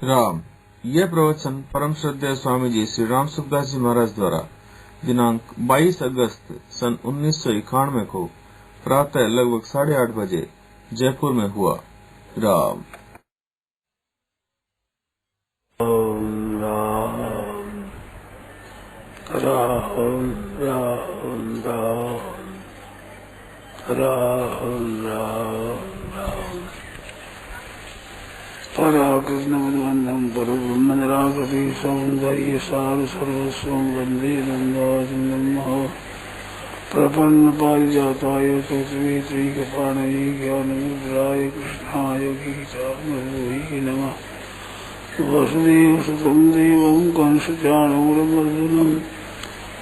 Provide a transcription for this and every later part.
राम। यह प्रवचन परम श्रद्धेय स्वामी जी श्री राम सुखदास जी महाराज द्वारा दिनांक 22 अगस्त सन 1991 को प्रातः लगभग 8:30 बजे जयपुर में हुआ। राम। राम राम राम राम राम पराकृष्ण मधुबंधम परब्रह्म निराकृति सौंदर्य सार सर्वस्व वंदे नंदासिंह प्रपन्न पारिजाताय तुलसीपाणये ज्ञानमुद्राय कृष्णाय गीतामृतये नमः। वसुदेव सुतं देवं कंसचाणूरमर्दनं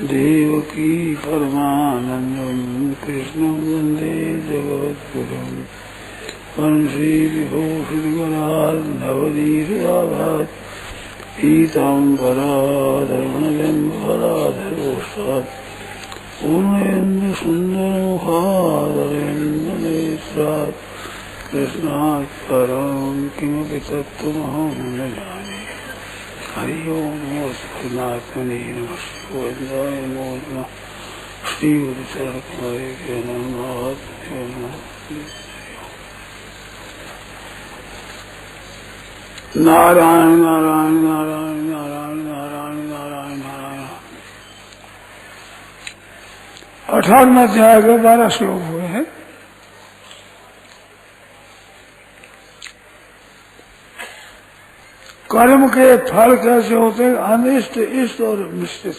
देवकी परमानन्दं कृष्णं वन्दे जगद्गुरुं। वंशी विभूषितगणार्णवनीराभात् पीताम्बराधरणजम्बराधरोष्टात् पूर्णेन्दुसुन्दरमुखादरेन्द्रनेत्रात् कृष्णात् परं किमपि तत्त्वमहं न जाने। हरि ओं नमो श्रीनाथमणे नमः शिवाय नमो नमः श्रीगुरुचरणकमले नमः। नारायण नारायण नारायण नारायण नारायण नारायण नारायण। 18वें अध्याय के 12 श्लोक हुए हैं। कर्म के फल कैसे होते हैं? अनिष्ट, इष्ट और मिश्रित।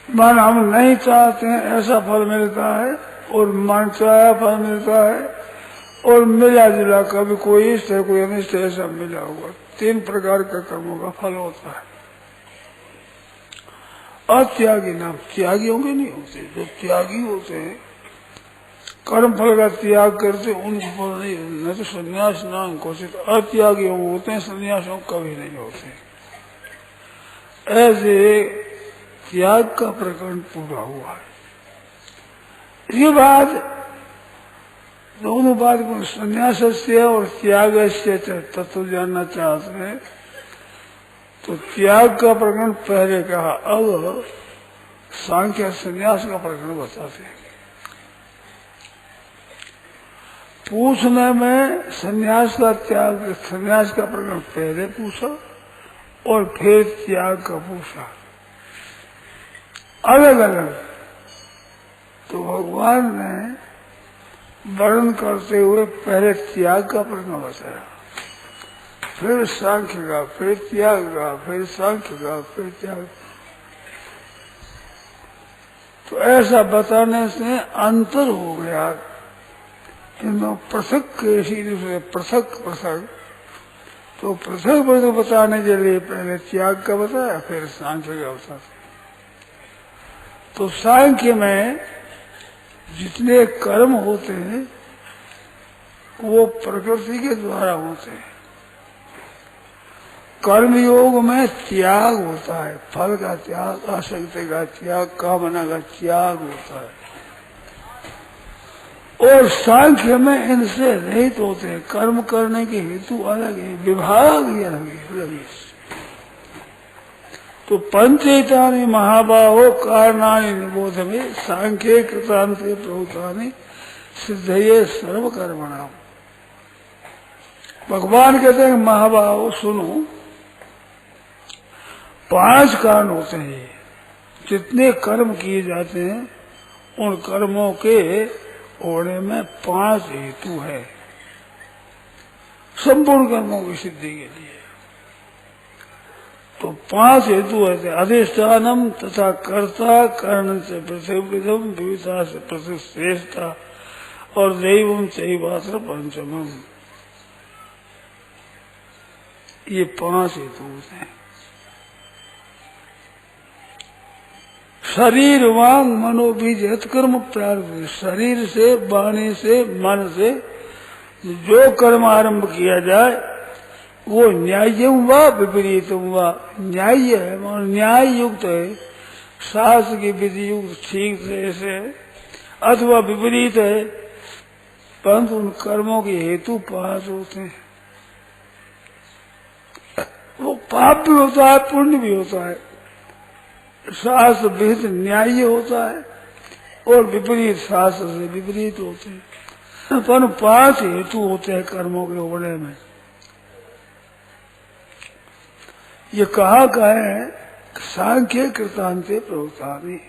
मन हम नहीं चाहते हैं ऐसा फल मिलता है और मन चाहे फल मिलता है और मिला जुला, कभी कोई इष्ट है कोई अनिष्ट है, ऐसा मिला हुआ। 3 प्रकार का कर्मों का फल होता है। अत्यागी नाम त्यागियों के नहीं होते। जो त्यागी होते हैं कर्म फल का त्याग करते उनको फल नहीं, न तो संन्यास नाम घोषित अत्यागी होते हैं, संन्यासों कभी नहीं होते। ऐसे त्याग का प्रकरण पूरा हुआ है। ये बात दोनों बात को संन्यास से और त्याग से तत्व जानना चाहते हैं तो त्याग का प्रकरण पहले कहा, अब सांख्य संन्यास का प्रकरण बताते हैं। पूछने में संन्यास का त्याग, संन्यास का प्रकरण पहले पूछा और फिर त्याग का पूछा, अलग अलग। तो भगवान ने वर्णन करते हुए पहले त्याग का प्रकरण बताया, फिर सांख्य का, फिर त्याग का, फिर सांख्य का, फिर त्याग। तो ऐसा बताने से अंतर हो गया। इनमें पृथक कैसी दूसरे पृथक पृथक, तो पृथक पृथक बताने के लिए पहले त्याग का बताया फिर सांख्य का बताते। तो सांख्य में जितने कर्म होते हैं वो प्रकृति के द्वारा होते हैं। कर्मयोग में त्याग होता है, फल का त्याग, आसक्ति का त्याग, कामना का त्याग होता है। और सांख्य में इनसे रहित होते हैं। कर्म करने के हेतु अलग है, विभाग ही अलग है। तो पंचेतानि महाबाहो कारणानि निबोध में सांख्ये कृतांते प्रभुतानि सिद्धये सर्व कर्मणाम। भगवान कहते हैं महाबाहो सुनो, 5 कारण होते हैं। जितने कर्म किए जाते हैं उन कर्मों के होने में 5 हेतु है संपूर्ण कर्मों की सिद्धि के लिए। तो 5 हेतु है, अधिष्ठानम तथा कर्ता, कर्ण से पृथ्वीविधम, विविधा से पृथक श्रेष्ठा और दैवम चैवात्र पंचमम। ये 5 हेतु हैं। शरीर वांग मनोबीज कर्म प्रारंभ। शरीर से, वाणी से, मन से जो कर्म आरंभ किया जाए वो न्याय्यम व विपरीतम व न्याय्य है, न्याय युक्त है, शास्त्र की विधि युक्त ठीक से, अथवा विपरीत है, परंतु उन कर्मों के हेतु 5 होते हैं। पाप भी होता है, पुण्य भी होता है, शास्त्र विहित न्याय होता है और विपरीत शास्त्र से विपरीत होते हैं। पर 5 हेतु होते हैं कर्मों के होने में। ये कहा गया है सांख्य कृतांते प्रवृत्तानि,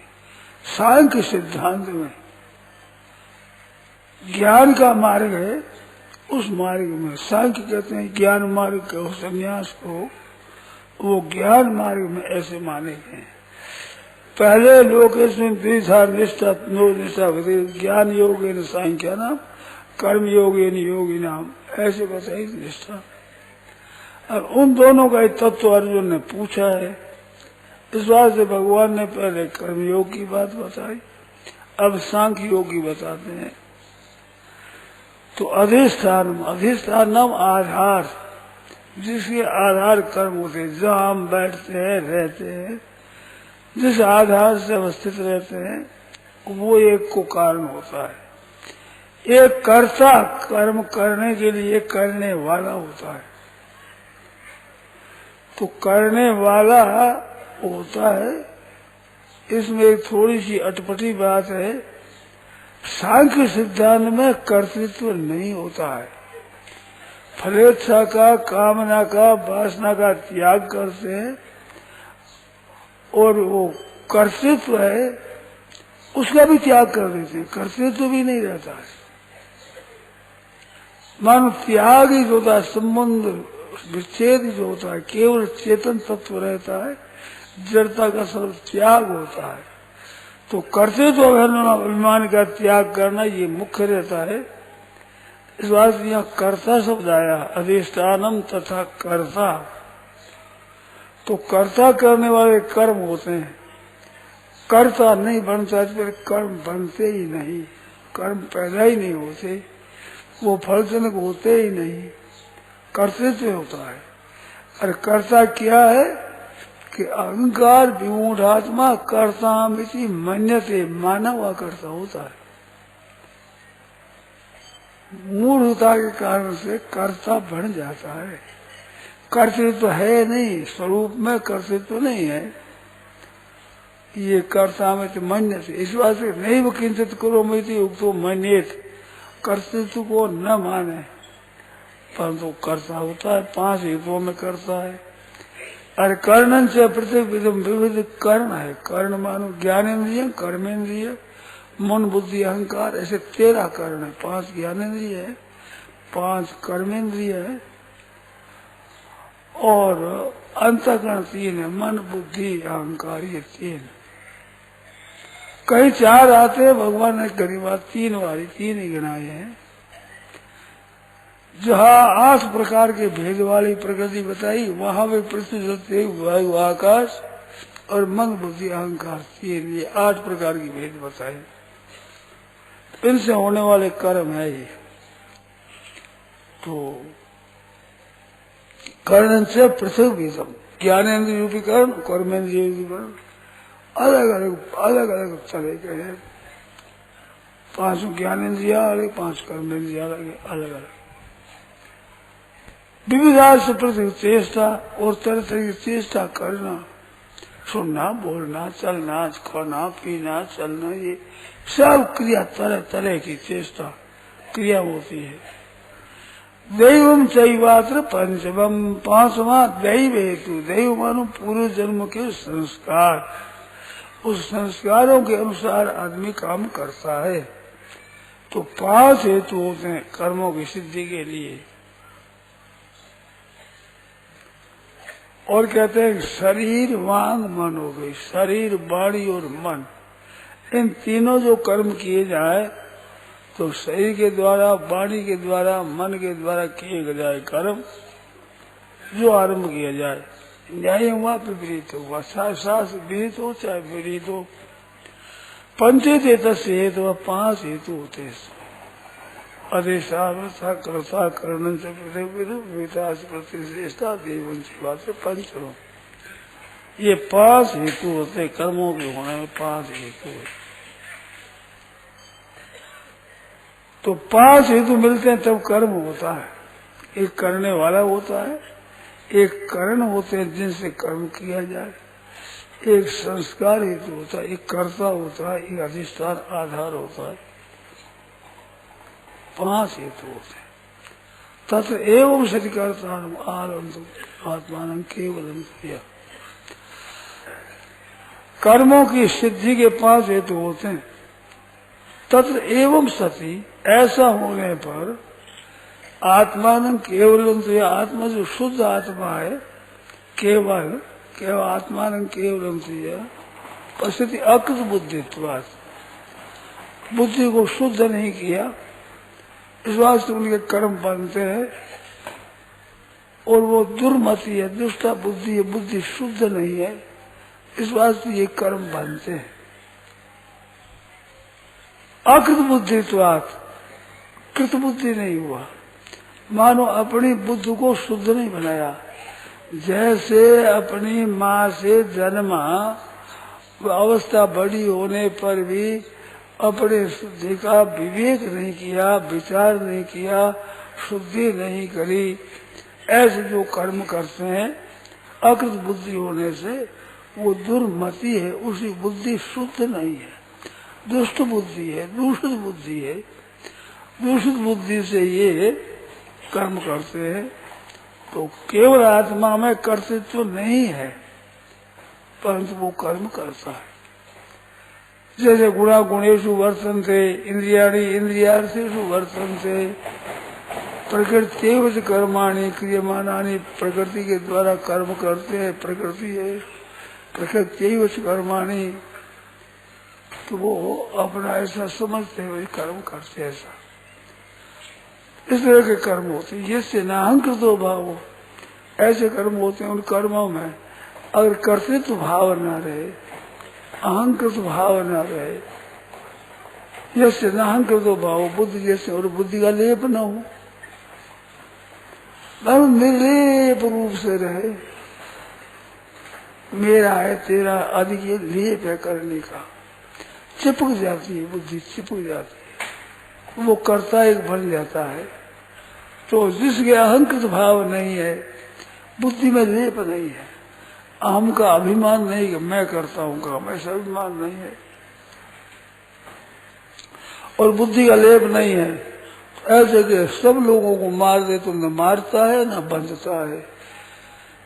सांख्य सिद्धांत में ज्ञान का मार्ग है, उस मार्ग में सांख्य कहते हैं ज्ञान मार्ग को, संन्यास को वो ज्ञान मार्ग में ऐसे माने गए हैं। पहले लोग इसमें द्विधा निष्ठा नो निष्ठा ज्ञान योग सांख्या नाम, कर्म योग योगी नाम, ऐसे बताई निष्ठा। और उन दोनों का तत्व अर्जुन ने पूछा है, इस बात से भगवान ने पहले कर्मयोग की बात बताई, अब सांख्य योग की बताते हैं। तो अधिष्ठानम आधार, जिसके आधार कर्म होते, जहाँ हम बैठते हैं रहते हैं, जिस आधार से अवस्थित रहते हैं वो एक को कारण होता है। एक कर्ता कर्म करने के लिए करने वाला होता है। तो करने वाला होता है, इसमें एक थोड़ी सी अटपटी बात है। सांख्य सिद्धांत में कर्तृत्व नहीं होता है। फलेच्छा का, कामना का, वासना का त्याग करते हैं और वो कर्तृत्व है उसका भी त्याग कर देते हैं, कर्तृत्व भी नहीं रहता है। मानो त्याग ही होता है, संबंध विच्छेद जो होता है, केवल चेतन तत्व रहता है, जड़ता का सब त्याग होता है। तो कर्तृत्व अभिमान का त्याग करना ये मुख्य रहता है। इस बात से यहाँ कर्ता शब्द आया, अधिष्ठानम तथा कर्ता। तो कर्ता करने वाले कर्म होते हैं, कर्ता नहीं बनता, कर्म बनते ही नहीं, कर्म पैदा ही नहीं होते, वो फलजनक होते ही नहीं, कर्तृत्व होता है। और कर्ता क्या है कि अहंकार विमूढ़ात्मा कर्ता मिति मन्यते, माना हुआ कर्ता होता है। मूढ़ता के कारण से कर्ता बन जाता है, कर्तृत्व है नहीं, स्वरूप में कर्तृत्व नहीं है। ये कर्ता में तो मन्यते, इस बात से नहीं वो किंचित करो मिति उक्तो मन्येत, कर्तृत्व को न माने, परंतु कर्ता होता है। 5 हेतुओं में करता है। और कर्णन से प्रत्येक विविध कर्ण है। कर्ण मानो ज्ञानेन्द्रिय, कर्मेंद्रिय, मन बुद्धि अहंकार, ऐसे 13 कर्ण है। 5 ज्ञानेन्द्रिय है, 5 कर्मेंद्रिय है और अंतःकरण 3 है, मन बुद्धि अहंकार, ये 3। कई 4 आते हैं, भगवान ने गरीब 3 वाली 3 ही गिनाए हैं। जहाँ 8 प्रकार के भेद वाली प्रकृति बताई, वहां भी पृथ्वी वायु आकाश और मन बुद्धि अहंकार 3, ये 8 प्रकार की भेद बताए। इनसे होने वाले कर्म है ये। तो कर्ण से पृथक विषम, ज्ञानेन्द्रिय रूपी कर्ण, कर्मेंद्रिय रूपी कर्ण, अलग अलग तरह के हैं। 5 ज्ञानेन्द्रिया अलग, 5 कर्मेंद्रिया अलग अलग। विविधा से प्रति चेष्टा और तरह तरह की चेष्टा करना, सुनना, बोलना, चलना, खाना, पीना, चलना, ये सब क्रिया तरह तरह की चेष्टा क्रिया होती है। दैवम चैवात्र पंचमम, 5वां दैव हेतु। दैव मानो पूर्व जन्म के संस्कार, उस संस्कारों के अनुसार आदमी काम करता है। तो 5 हेतु होते हैं कर्मों की सिद्धि के लिए। और कहते हैं शरीर वांग मन हो गई, शरीर वाणी और मन, इन तीनों जो कर्म किए जाए तो शरीर के द्वारा, वाणी के द्वारा, मन के द्वारा किए जाए कर्म जो आरंभ किया जाए, न्याय हुआ विपरीत हुआ, शास्त्र विहित हो चाहे विपरीत हो। पंचेत हेतु 5 हेतु होते हैं। अधिष्ठाता कर्ता कर्ण से विकास प्रतिष्ठा देवन की बात से 5 हो। ये 5 हेतु होते, कर्मों के होने में 5 हेतु है। तो 5 हेतु मिलते हैं तब कर्म होता है। एक करने वाला होता है, एक कारण होते हैं जिनसे कर्म किया जाए, एक संस्कार हेतु होता है, एक कर्ता होता है, एक अधिष्ठान आधार होता है, 5 हेतु होते हैं। तत्र एवं सतिकर्ता आत्मान केवलम क्रिया। कर्मों की सिद्धि के 5 हेतु होते हैं। तत्र एवं सति, ऐसा होने पर आत्मान केवलम क्रिया, आत्मा जो शुद्ध आत्मा है, केवल आत्मान केवलम क्रिया पश्यति अकृत बुद्धित्वात्, बुद्धि को शुद्ध नहीं किया, इस वास्ते उनके कर्म बनते हैं और वो दुर्मति है, दुष्टा बुद्धि है, बुद्धि शुद्ध नहीं है, इस वास्ते ये कर्म बनते हैं। अकृत बुद्धित्वात्, कृत बुद्धि नहीं हुआ, मानो अपनी बुद्धि को शुद्ध नहीं बनाया। जैसे अपनी माँ से जन्मा, अवस्था बड़ी होने पर भी अपने शुद्धि का विवेक नहीं किया, विचार नहीं किया, शुद्धि नहीं करी, ऐसे जो कर्म करते हैं अकृत बुद्धि होने से वो दुर्मति है, उसकी बुद्धि शुद्ध नहीं है, दुष्ट बुद्धि है, दूषित बुद्धि है। दूषित बुद्धि से ये कर्म करते हैं। तो केवल आत्मा में कर्तृत्व नहीं है, परंतु वो कर्म करता है। जैसे गुणा गुणेषु वर्तन्ते, इंद्रियाणि इंद्रियार्थेषु वर्तन्ते, प्रकृत्यैव च कर्माणि क्रियमाणानि, प्रकृति के द्वारा कर्म करते हैं, प्रकृति है, प्रकृत्यैव च कर्माणि, तो वो अपना ऐसा समझते हुए कर्म करते, ऐसा इस तरह के कर्म होते हैं। ये से नाहंकृतो भाव, ऐसे कर्म होते हैं। उन कर्मों में अगर कर्तृत्व भाव न रहे, अहंकृत भाव न रहे, जैसे नाहंकृतो भाव, बुद्धि जैसे, और बुद्धि का लेप न हो, निर्लेप रूप से रहे, मेरा है तेरा आदि ये लेप है करने का, चिपक जाती है बुद्धि, चिपक जाती है, वो कर्ता एक बन जाता है। तो जिसके अहंकृत भाव नहीं है, बुद्धि में लेप नहीं है, अहम का अभिमान नहीं कि मैं करता हूँ काम, ऐसा अभिमान नहीं है, और बुद्धि का लेप नहीं है, ऐसे कि सब लोगों को मार दे तो न मारता है न बंधता है।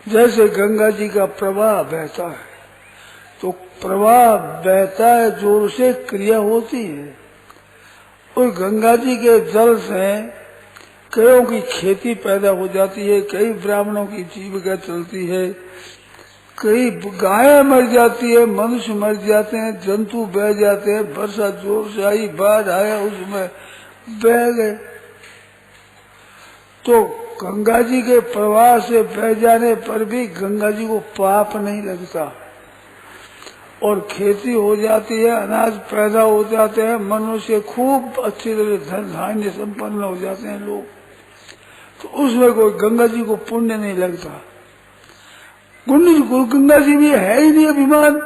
जैसे गंगा जी का प्रवाह बहता है, तो प्रवाह बहता है, जोर से क्रिया होती है, और गंगा जी के जल से कईयों की खेती पैदा हो जाती है, कई ब्राह्मणों की जीविका चलती है, कई गायें मर जाती है, मनुष्य मर जाते हैं, जंतु बह जाते हैं, वर्षा जोर से आई, बाढ़ आया, उसमें बह गए। तो गंगा जी के प्रवाह से बह जाने पर भी गंगा जी को पाप नहीं लगता, और खेती हो जाती है, अनाज पैदा हो जाते हैं, मनुष्य खूब अच्छी तरह धन धान्य संपन्न हो जाते हैं लोग, तो उसमें कोई गंगा जी को पुण्य नहीं लगता। गंगा जी भी है ही नहीं अभिमान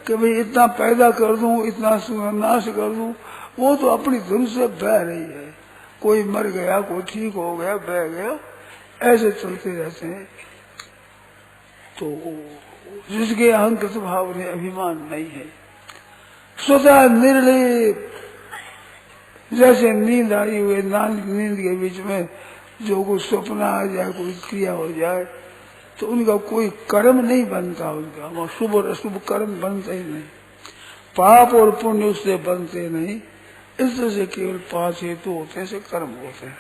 कि भाई इतना पैदा कर दूं, इतना नाश कर दूं, वो तो अपनी धुन से बह रही है, कोई मर गया, कोई ठीक हो गया, बह गया, ऐसे चलते रहते हैं। तो जिसके अहंकृत भाव में अभिमान नहीं है, स्वतः निर्लेप, जैसे नींद आई हुई, नींद के बीच में जो कुछ स्वप्न आ जाए, कोई क्रिया हो जाए, तो उनका कोई कर्म नहीं बनता, उनका वो शुभ और अशुभ कर्म बनते ही नहीं, पाप और पुण्य उससे बनते नहीं। इस तरह से केवल 5 हेतु होते हैं, से कर्म होते हैं।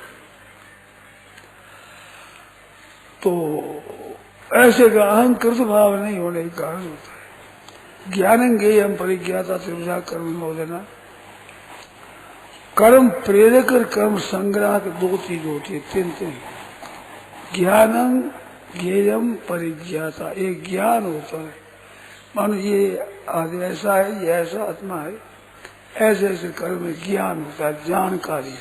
तो ऐसे का अहंकृत भाव नहीं होने के कारण होता है। ज्ञान ज्ञेयम परिज्ञाता त्रिविधा कर्म होना, कर्म प्रेरक और कर्म संग्रह 2 चीज होती है, 3 ज्ञानम ज्ञेयम परिज्ञाता, एक ज्ञान होता है, मानो ये आदि ऐसा है, ये ऐसा आत्मा है, ऐसे ऐसे कर्म में ज्ञान होता है, जानकारी है,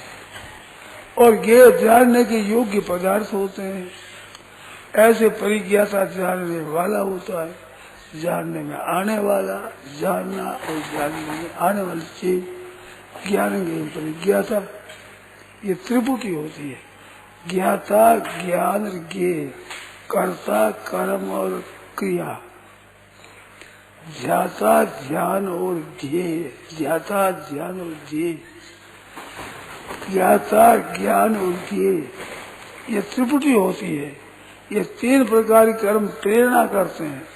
और ज्ञेय जानने के योग्य पदार्थ होते हैं। ऐसे परिज्ञाता जानने वाला होता है, जानने में आने वाला, जानना और जानने में आने वाली चीज, ज्ञान ज्ञेय परिज्ञाता, ये त्रिपुटी होती है, ज्ञाता ज्ञान और ज्ञेय, कर्ता, कर्म और क्रिया, ध्याता, ध्यान और ध्येय, ध्याता, ध्यान और ध्येय, ज्ञाता, ज्ञान और ध्येय, ये त्रिपुटी होती है। ये तीन प्रकार के कर्म प्रेरणा करते हैं।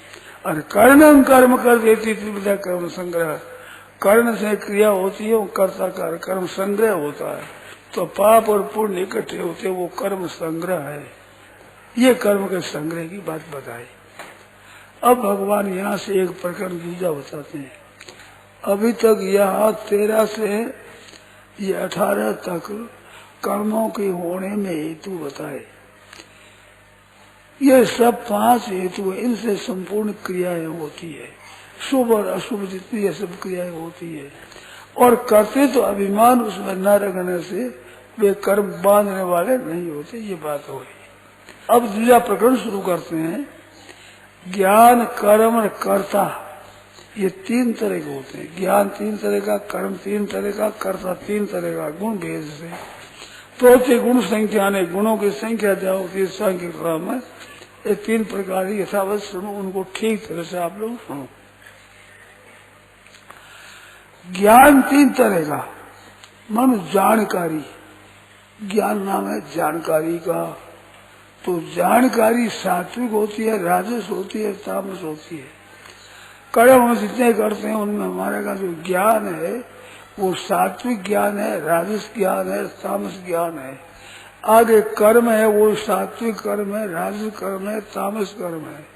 और कर्णम कर्म कर देती त्रिविधा कर्म संग्रह, कर्ण से क्रिया होती है, वो कर्ता का कर्म संग्रह होता है। तो पाप और पुण्य इकट्ठे होते, वो कर्म संग्रह है। ये कर्म के संग्रह की बात बताई। अब भगवान यहाँ से एक प्रकरण दूसरा बताते हैं। अभी तक यहाँ 13 से ये 18 तक कर्मों के होने में हेतु बताए। ये सब 5 हेतु है, इनसे संपूर्ण क्रियाएं होती है। शुभ और अशुभ जितनी ये सब क्रियाएं होती है। और करते तो अभिमान उसमें न रखने से वे कर्म बांधने वाले नहीं होते। ये बात हो गई। अब दूसरा प्रकरण शुरू करते हैं। ज्ञान, कर्म और कर्ता, ये 3 तरह के होते हैं। ज्ञान 3 तरह का, कर्म 3 तरह का, कर्ता 3 तरह का, गुण भेद से। तो गुण संख्या ने गुणों की संख्या जो होती है सांख्य क्रम में, ये 3 प्रकार यथावत सुनो, उनको ठीक तरह से आप लोग सुनो। ज्ञान 3 तरह का, मन जानकारी, ज्ञान नाम है जानकारी का। तो जानकारी सात्विक होती है, राजस होती है, तामस होती है। कर्म हम जितने करते हैं उनमें हमारे का जो ज्ञान है वो सात्विक ज्ञान है, राजस ज्ञान है, तामस ज्ञान है। आगे कर्म है, वो सात्विक कर्म है, राजस कर्म है, तामस कर्म है।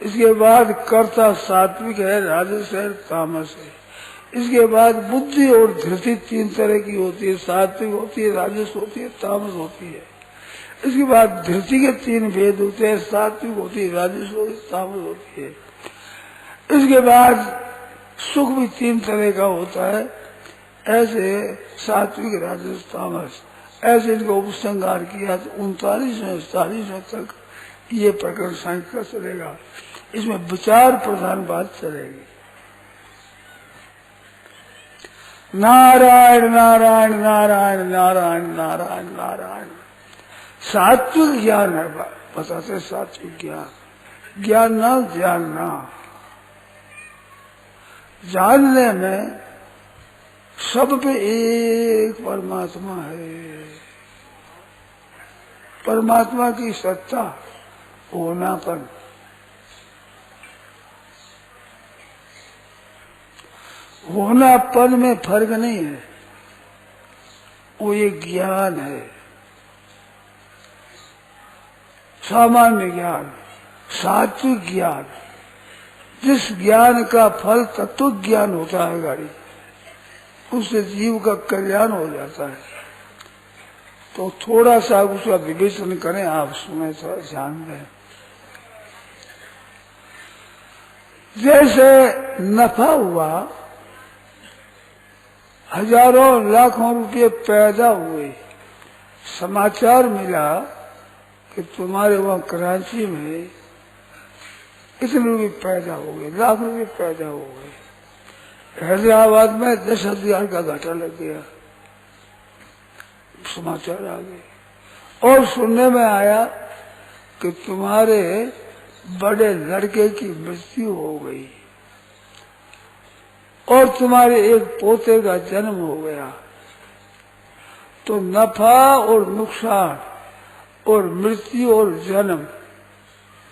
इसके बाद कर्ता सात्विक है, राजस है, तामस है। इसके बाद बुद्धि और धृति 3 तरह की होती है, सात्विक होती है, राजस होती है, तामस होती है। इसके बाद धृति के 3 भेद होते हैं, सात्विक होती है, राजस होती है, तामस होती है। इसके बाद सुख भी 3 तरह का होता है, ऐसे सात्विक, राजस, तामस, ऐसे इनको उपसंहार किया। तो 39वें 40वें तक ये प्रकरण सांख्य का चलेगा। इसमें विचार प्रधान बात चलेगी। नारायण नारायण नारायण नारायण नारायण नारायण। सात्विक ज्ञान है, बताते सात्विक ज्ञान। ज्ञान ना जानना, जानने में सब पे एक परमात्मा है। परमात्मा की सत्ता, होनापन। होनापन में फर्क नहीं है, वो ये ज्ञान है, सामान्य ज्ञान, सात्विक ज्ञान। जिस ज्ञान का फल तत्व ज्ञान होता है गाड़ी, उससे जीव का कल्याण हो जाता है। तो थोड़ा सा उसका विवेचन करें, आप सुने थोड़ा ध्यान दें। जैसे नफा हुआ, हजारों लाखों रुपये पैदा हुए, समाचार मिला कि तुम्हारे वहां कराची में इतने रुपये पैदा हो गए, लाख रुपये पैदा हो गए। हैदराबाद में 10,000 का घाटा लग गया, समाचार आ गए। और सुनने में आया कि तुम्हारे बड़े लड़के की मृत्यु हो गई और तुम्हारे एक पोते का जन्म हो गया। तो नफा और नुकसान और मृत्यु और जन्म,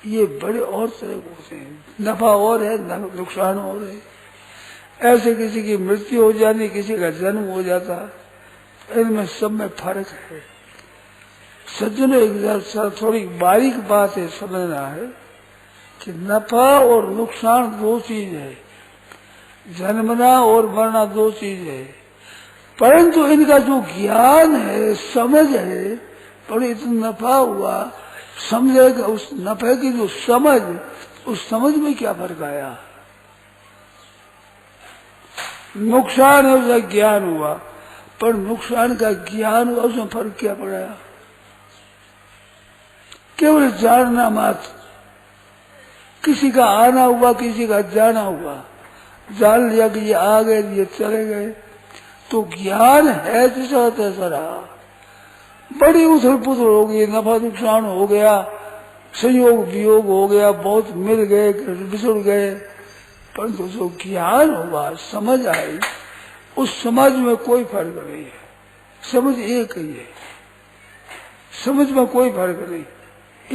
ये बड़े और तरह होते हैं। नफा और है, नुकसान और है। ऐसे किसी की मृत्यु हो जाती, किसी का जन्म हो जाता, इनमें सब में फर्क है। सज्जनों, एक थोड़ी बारीक बात है, समझना है कि नफा और नुकसान 2 चीज है, जन्मना और मरना 2 चीज है। परंतु इनका जो ज्ञान है, समझ है, और इतना नफा हुआ, समझेगा उस नफे की जो समझ, उस समझ में क्या फर्क आया। नुकसान है, उसका ज्ञान हुआ, पर नुकसान का ज्ञान हुआ, उसमें फर्क क्या पड़ा। केवल जानना मात्र। किसी का आना हुआ, किसी का जाना हुआ, जान लिया कि ये आ गए, ये चले गए, तो ज्ञान है जैसा तैसा रहा। बड़ी उथल पुथल हो गई, नफा नुकसान हो गया, संयोग वियोग हो गया, बहुत मिल गए, बिछुड़ गए, परंतु जो ज्ञान हुआ, समझ आई, उस समझ में कोई फर्क नहीं है। समझ एक ही है, समझ में कोई फर्क नहीं,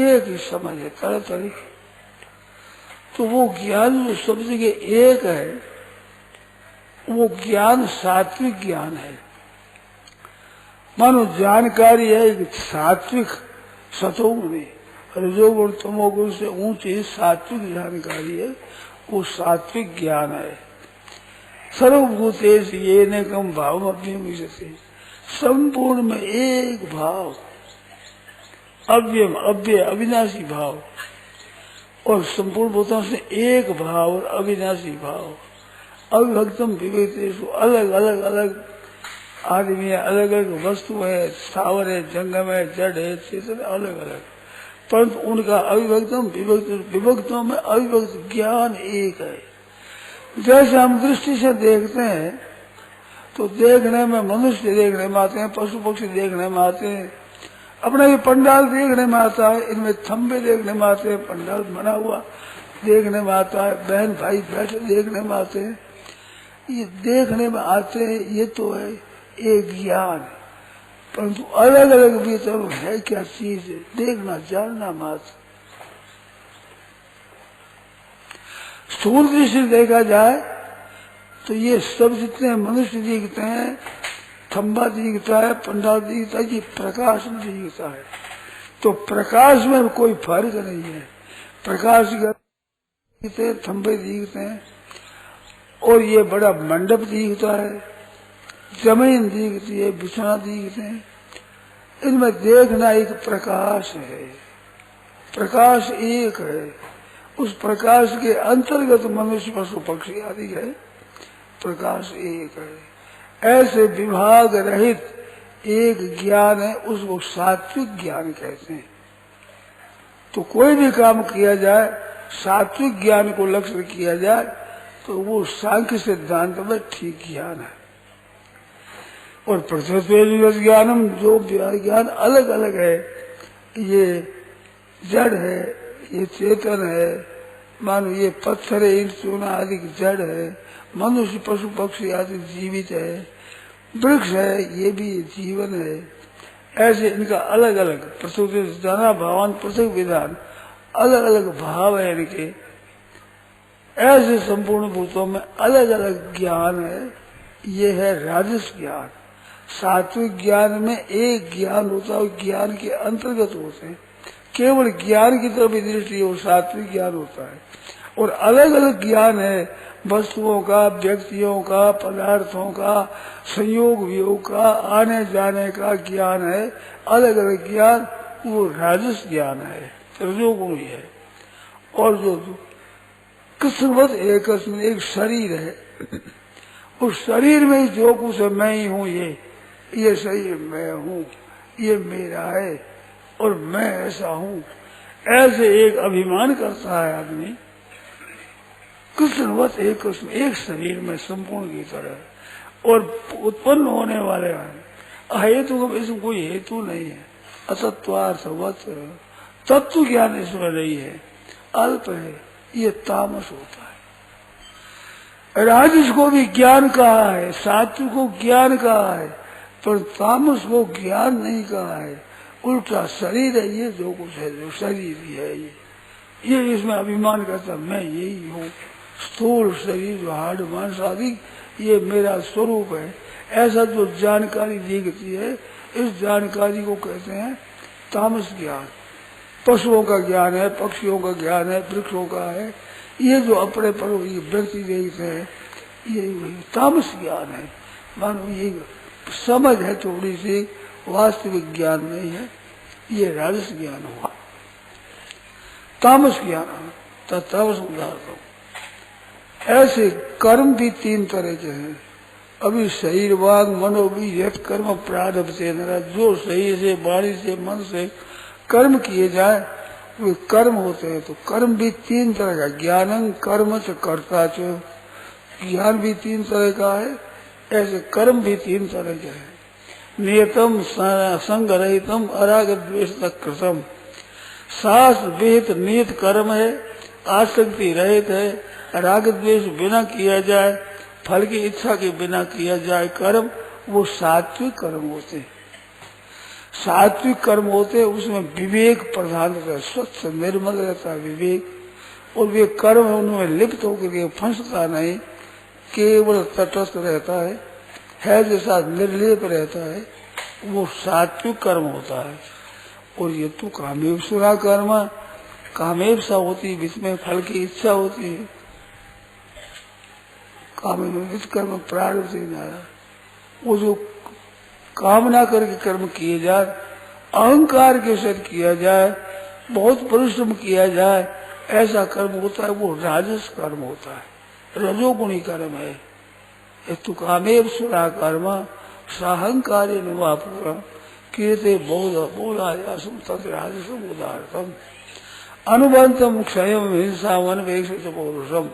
एक ही समझ है, तरह तरह की। तो वो ज्ञान जो सब जगह एक है, वो ज्ञान सात्विक ज्ञान है। मानो जानकारी है एक सात्विक सतोगुणी, रजोगुण तमोगुण से ऊंची सात्विक जानकारी है, वो सात्विक ज्ञान है। सर्वभूतेश ये नेकम भाव अव्ययम, संपूर्ण में एक भाव, अव्ययम अव्यय अविनाशी भाव, और संपूर्ण भूतों से एक भाव और अविनाशी भाव। अविभक्तम विवेकेशु, अलग अलग अलग आदमी है, अलग अलग वस्तु है, स्थावर है, जंगम है, जड़ है, चेतन, अलग अलग, परंतु उनका अविभक्तम विभक्तों में अविभक्त ज्ञान एक है। जैसे हम दृष्टि से देखते हैं तो देखने में मनुष्य देखने में आते हैं, पशु पक्षी देखने में आते हैं, अपना ये पंडाल देखने में आता है, इनमें थंबे देखने में आते हैं, पंडाल बना हुआ देखने में आता है, बहन भाई बैठे देखने में आते हैं, ये देखने में आते हैं, ये तो है एक ज्ञान। परंतु अलग अलग भीतर है क्या चीज है, देखना जानना मात्र। स्थूल दृष्टि देखा जाए तो ये सब जितने मनुष्य दिखते हैं, थंबा दिखता है, पंडाल दिखता है, ये प्रकाश में दिखता है। तो प्रकाश में कोई फर्क नहीं है, प्रकाश दिखते हैं, थंबे दिखते हैं, और ये बड़ा मंडप दिखता है, जमीन दिखती है, बिछना दिखते हैं, इनमें देखना एक प्रकाश है, प्रकाश एक है। उस प्रकाश के अंतर्गत मनुष्य पशु पक्षी आदि है, प्रकाश एक है। ऐसे विभाग रहित एक ज्ञान है, उसको सात्विक ज्ञान कहते हैं। तो कोई भी काम किया जाए, सात्विक ज्ञान को लक्ष्य किया जाए, तो वो सांख्य सिद्धांत में ठीक ज्ञान है। और पृथ्वी ज्ञानम, जो ज्ञान अलग अलग है, ये जड़ है, ये चेतन है, मानो ये पत्थर है, ईंट चूना आदि जड़ है, मनुष्य पशु पक्षी आदि जीवित है, वृक्ष है, ये भी जीवन है। ऐसे इनका अलग अलग प्रसूति जाना भावान पृथक विधान, अलग अलग भाव है इनके। ऐसे संपूर्ण भूतों में अलग अलग ज्ञान है, ये है राजस ज्ञान। सात्विक ज्ञान में एक ज्ञान होता है, ज्ञान के अंतर्गत होते हैं, केवल ज्ञान की तरफ दृष्टि हो, सात्विक ज्ञान होता है। और अलग अलग ज्ञान है, वस्तुओं का, व्यक्तियों का, पदार्थों का, संयोग वियोग का, आने जाने का ज्ञान है, अलग अलग ज्ञान, वो राजस ज्ञान है, रजोगुणी है। और जो कृष्णवत एक शरीर है, उस शरीर में जो कुछ है, मैं ही हूँ, ये शरीर मैं हूँ, ये मेरा है और मैं ऐसा हूँ, ऐसे एक अभिमान करता है आदमी। कृष्णवत एक शरीर में संपूर्ण की तरह, और उत्पन्न होने वाले हेतु का इसमें कोई हेतु नहीं है, असत्वार्थवत तत्व ज्ञान इसमें नहीं है, अल्प है, ये तामस होता है। राजस को भी ज्ञान कहा है, सात्विक को ज्ञान कहा है, पर तामस को ज्ञान नहीं कहा है। उल्टा शरीर है, ये जो कुछ है, जो शरीर ही है, ये इसमें अभिमान करता मैं यही हूँ, स्थूल शरीर जो हाड़ मांस आदि, ये मेरा स्वरूप है। ऐसा जो जानकारी दिखती है, इस जानकारी को कहते हैं तामस ज्ञान। पशुओं का ज्ञान है, पक्षियों का ज्ञान है, वृक्षों का है, ये जो अपने पर व्यक्ति देखते हैं, ये तामस ज्ञान है। मानो ये समझ है थोड़ी सी, वास्तविक ज्ञान नहीं है, ये राजस ज्ञान हुआ। तामस ज्ञान तामस उदाहरण। ऐसे कर्म भी तीन तरह के हैं। अभी शरीर वाग मनोबीज कर्म प्रारब्ध से, जो शरीर से, वाणी से, मन से कर्म किए जाए वे कर्म होते हैं। तो कर्म भी तीन तरह का, ज्ञानं कर्म च कर्ता च, ज्ञान भी तीन तरह का है, ऐसे कर्म भी तीन तरह के हैं। नियतम संग रहितम अराग द्वेष कृतम, शास्त्र विहित नियत कर्म है, आसक्ति रहित है, राग द्वेष बिना किया जाए, फल की इच्छा के बिना किया जाए कर्म, वो सात्विक कर्म होते हैं। सात्विक कर्म होते, उसमें विवेक प्रधान रहता है, स्वच्छ निर्मल रहता है विवेक, और वे कर्म उनमें लिप्त होकर के फंसता नहीं, केवल तटस्थ रहता है जैसा निर्लेप रहता है, वो सात्विक कर्म होता है। और ये तो कामेप्सुरा कर्म, कामेप्सा होती है, जिसमें फल की इच्छा होती है, कामेप्स कर्म प्रारब्ध से नारा, वो जो कामना करके कर्म किए जाए, अहंकार के साथ किया जाए, बहुत परिश्रम किया जाए, ऐसा कर्म होता है, वो राजस कर्म होता है, रजोगुणी कर्म है। तो कामेप्सुरा कर्म साहंकार्य निवापुरा कीर्ते बोधायासम तद्राजसम उदाहरणम अनुबंधम क्षयम हिंसा वन वेक्षित पौरुषम।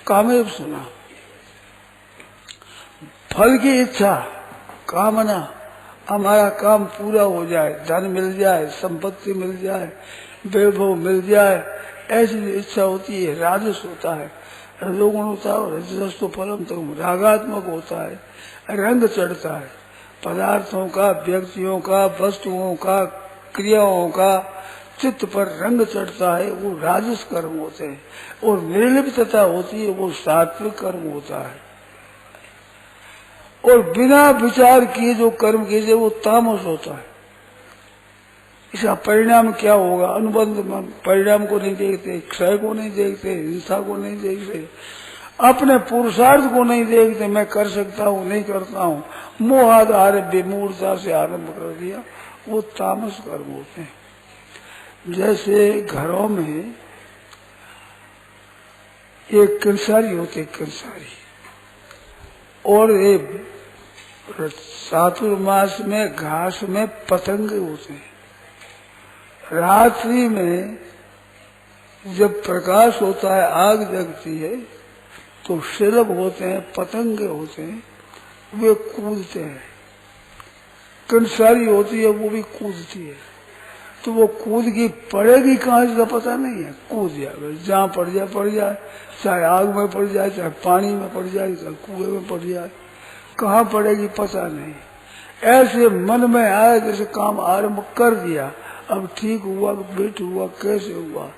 कामेप्सुना फल की इच्छा, कामना, हमारा काम पूरा हो जाए, धन मिल जाए, संपत्ति मिल जाए, वैभव मिल जाए, ऐसी इच्छा होती है, राजस होता है। रजोगुण होता है, रजस तो फलम तो रागात्मक होता है, रंग चढ़ता है, पदार्थों का, व्यक्तियों का, वस्तुओं का, क्रियाओं का चित्त पर रंग चढ़ता है, वो राजस कर्म होते हैं। और निर्लिप्तता होती है, वो सात्विक कर्म होता है। और बिना विचार किए जो कर्म कीजिए वो तामस होता है। इसका परिणाम क्या होगा? अनुबंध परिणाम को नहीं देखते, क्षय को नहीं देखते, हिंसा को नहीं देखते, अपने पुरुषार्थ को नहीं देखते, मैं कर सकता हूँ नहीं करता हूँ, मोहाधार विमूढ़ता से आरंभ कर दिया, वो तामस कर्म होते हैं। जैसे घरों में एक कंसारी होते, कंसारी, और एक चातुर्मास में घास में पतंग होते हैं। रात्रि में जब प्रकाश होता है, आग जगती है, तो शिलभ होते हैं, पतंगे होते हैं, वे कूदते हैं। कंसारी होती है, वो भी कूदती है, तो वो कूद की पड़ेगी कहाँ, इसका पता नहीं है, कूद जाए, जहाँ पड़ जाए, चाहे आग में पड़ जाए, चाहे पानी में पड़ जाए, चाहे कुएं में पड़ जाए, कहाँ पड़ेगी पता नहीं। ऐसे मन में आया, जैसे काम आरंभ कर दिया, अब ठीक हुआ, बेट हुआ, कैसे हुआ,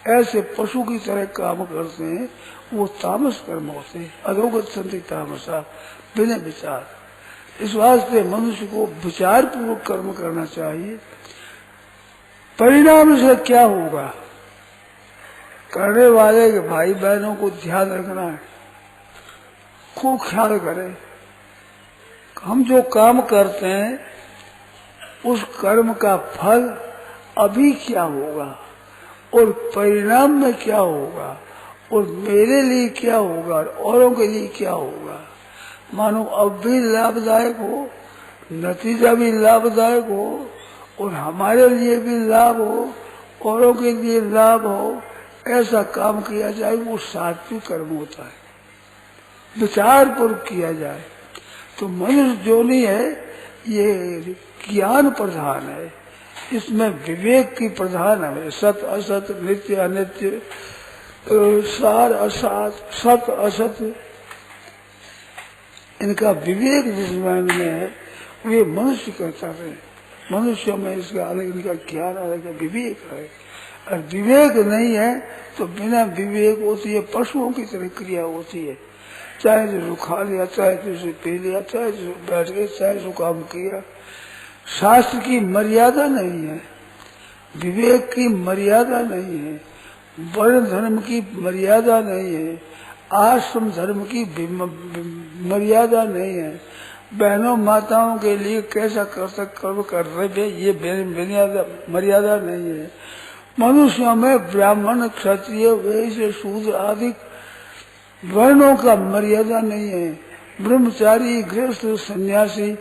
ऐसे पशु की तरह काम करते हैं, वो तामस कर्म होते हैं। अधोगत संति तामसा, बिना विचार। इस वास्ते मनुष्य को विचार पूर्वक कर्म करना चाहिए। परिणाम से क्या होगा, करने वाले के भाई बहनों को ध्यान रखना है, खूब ख्याल करें। हम जो काम करते हैं उस कर्म का फल अभी क्या होगा और परिणाम में क्या होगा और मेरे लिए क्या होगा और औरों के लिए क्या होगा। मानो अब भी लाभदायक हो, नतीजा भी लाभदायक हो, और हमारे लिए भी लाभ हो, औरों के लिए लाभ हो, ऐसा काम किया जाए, वो सात्विक कर्म होता है। विचार पूर्वक किया जाए तो मनुष्य जो नहीं है, ये ज्ञान प्रधान है, इसमें विवेक की प्रधान है। सत असत, नित्य अनित्य, सार असार, सत असत, इनका विवेक जिसमें है, वे मनुष्य करता है। मनुष्य में इसका अलग, इनका ज्ञान अलग है, विवेक है। और विवेक नहीं है तो बिना विवेक होती है, पशुओं की तरह क्रिया होती है। चाहे जो खा लिया, चाहे जो पी लिया, चाहे जो बैठ गए, चाहे जो काम किया। शास्त्र की मर्यादा नहीं है, विवेक की मर्यादा नहीं है, वर्ण धर्म की मर्यादा नहीं है, आश्रम धर्म की मर्यादा नहीं है। बहनों माताओं के लिए कैसा कर्म कर रहे, ये मर्यादा नहीं है। मनुष्यों में ब्राह्मण, क्षत्रिय, वैश्य, शूद्र आदि वर्णों का मर्यादा नहीं है। ब्रह्मचारी, गृहस्थ, सन्यासी,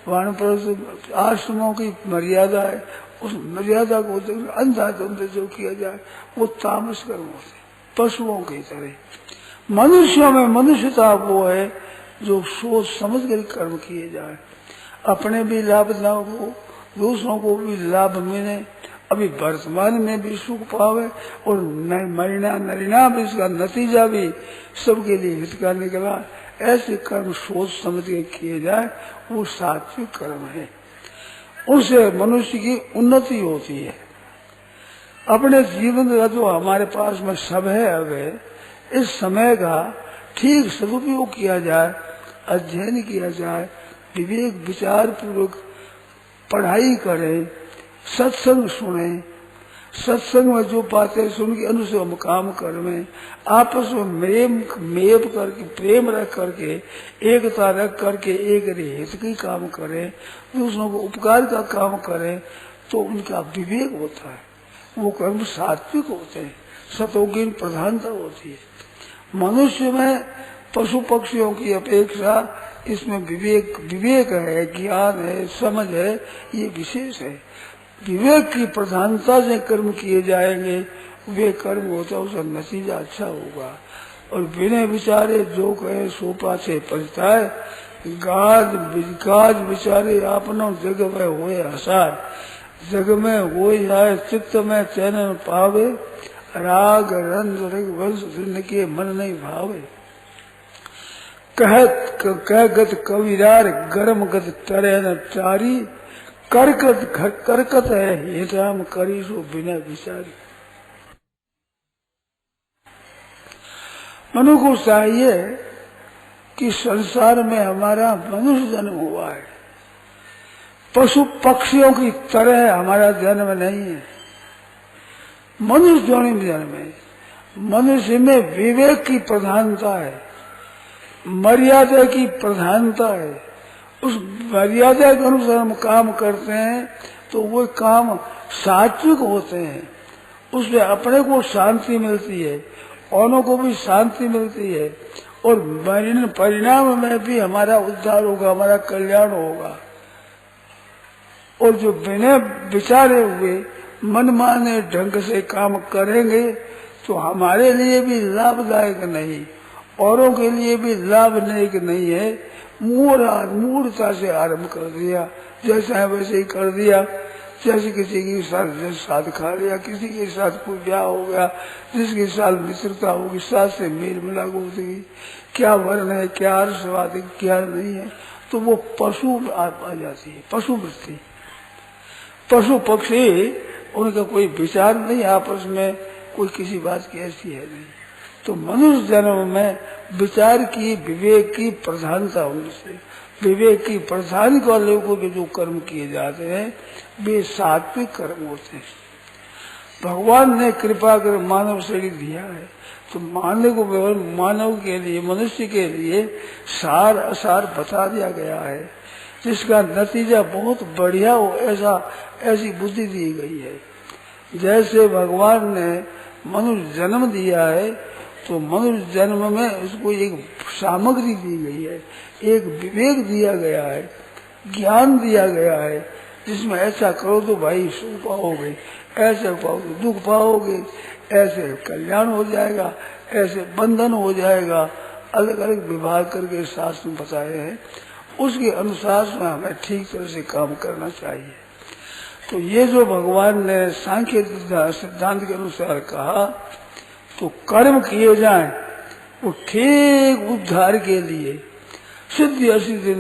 वानप्रस्थ आश्रमों की मर्यादा है। उस मर्यादा को अंधाधुंध जो किया जाए वो तामस कर्म होते, पशुओं की तरह। मनुष्यों में मनुष्यता वो है जो सोच समझ कर कर्म किए जाए, अपने भी लाभ न हो, दूसरों को भी लाभ मिले, अभी वर्तमान में भी सुख पावे और परिणाम भी इसका नतीजा भी सबके लिए हित का निकला। ऐसे कर्म सोच समझ के किए जाए वो सात्विक कर्म है। उससे मनुष्य की उन्नति होती है। अपने जीवन का जो हमारे पास में सब है, अब इस समय का ठीक सदुपयोग किया जाए, अध्ययन किया जाए, विवेक विचार पूर्वक पढ़ाई करें, सत्संग सुने, सत्संग में जो बातें सुन के अनुसार हम काम करें, आपस में प्रेम रख करके, एकता रख करके एक हित की काम करें, दूसरों को उपकार का काम करें, तो उनका विवेक होता है, वो कर्म सात्विक होते हैं, सतोगुण प्रधानता होती है। मनुष्य में पशु पक्षियों की अपेक्षा इसमें विवेक है, ज्ञान है, समझ है, ये विशेष है। विवेक की प्रधानता से कर्म किए जाएंगे, वे कर्म होता है, उसका नतीजा अच्छा होगा। और बिना विचारे जो कहे सो पाछे पछताए, गाज विचारे आपनो जग में होए हसार, जग में होए जाए चित्त में चैन पावे, राग रंग वंश के मन नहीं भावे। कह गत कविरार गर्म गत तरे न चारी, करकत है हे राम करी सो बिना विचारी। मनु को चाहिए कि संसार में हमारा मनुष्य जन्म हुआ है, पशु पक्षियों की तरह हमारा जन्म नहीं है, मनुष्य जोनि में जन्म है। मनुष्य में विवेक की प्रधानता है, मर्यादा की प्रधानता है। उस मर्यादा के अनुसार हम काम करते हैं तो वो काम सात्विक होते हैं, उसमें अपने को शांति मिलती है, औरों को भी शांति मिलती है, और परिणाम में भी हमारा उद्धार होगा, हमारा कल्याण होगा। और जो बिना विचारे हुए मनमाने ढंग से काम करेंगे तो हमारे लिए भी लाभदायक नहीं, औरों के लिए भी लाभदायक नहीं है। मूढ़ता से आरंभ कर दिया, जैसा है वैसे ही कर दिया। जैसे किसी के साथ साथ खा लिया, किसी के साथ कोई ब्याह हो गया, जिसके साथ मित्रता होगी, साथ से मेल मिलाप होगी, क्या वर्ण है, क्या अर्शवाद है, क्या नहीं है, तो वो पशु आ जाती है, पशु वृत्ति। पशु पक्षी उनका कोई विचार नहीं, आपस में कोई किसी बात की ऐसी है नहीं। तो मनुष्य जन्म में विचार की, विवेक की प्रधानता होने से, विवेक की प्रधान को लोगों के जो कर्म किए जाते हैं वे सात्विक कर्म होते हैं। भगवान ने कृपा कर मानव शरीर दिया है, तो मानव के लिए, मनुष्य के लिए सार असार बता दिया गया है, जिसका नतीजा बहुत बढ़िया हो, ऐसी बुद्धि दी गई है। जैसे भगवान ने मनुष्य जन्म दिया है, तो मनुष्य जन्म में उसको एक सामग्री दी गई है, एक विवेक दिया गया है, ज्ञान दिया गया है, जिसमें ऐसा करो तो भाई सुख पाओगे, ऐसे पाओ तो दुख पाओगे, ऐसे कल्याण हो जाएगा, ऐसे बंधन हो जाएगा। अलग अलग विभाग करके शास्त्र में बताए हैं, उसके अनुसार हमें ठीक तरह से काम करना चाहिए। तो ये जो भगवान ने सांख्य सिद्धांत के अनुसार कहा, तो कर्म किए जाएं वो ठीक उद्धार के लिए, सिद्धि असिद्धि